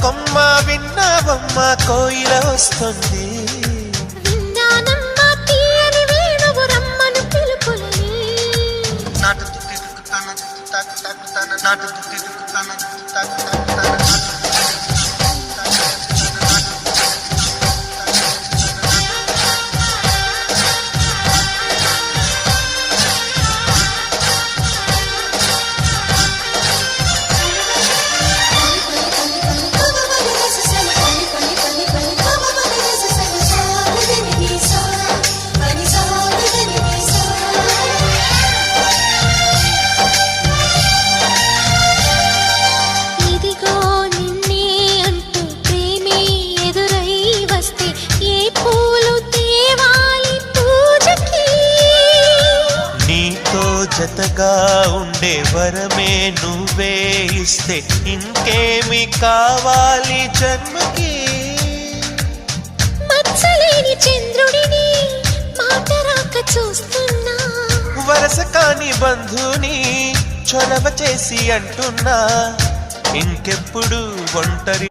కొమ్మ విన్నావమ్మ కోయిల వస్తుంది. విన్నానమ్మా తీయని వేణువు రమ్మను పిలుపులని. నాటు దుక్కి దుక్కుతాన తాకు తాకుతాన నాటు దుక్కి దుక్కుతాన తాకు తాకుతాన. జతగా ఉండే వరమే నువ్వే ఇస్తే ఇంకేమి కావాలి జన్మకి. మచ్చలేని చంద్రుడిని మాట రాక చూస్తున్నా, వరస కాని బంధుని చొరవ చేసి అంటున్నా ఇంకెప్పుడు ఒంటరి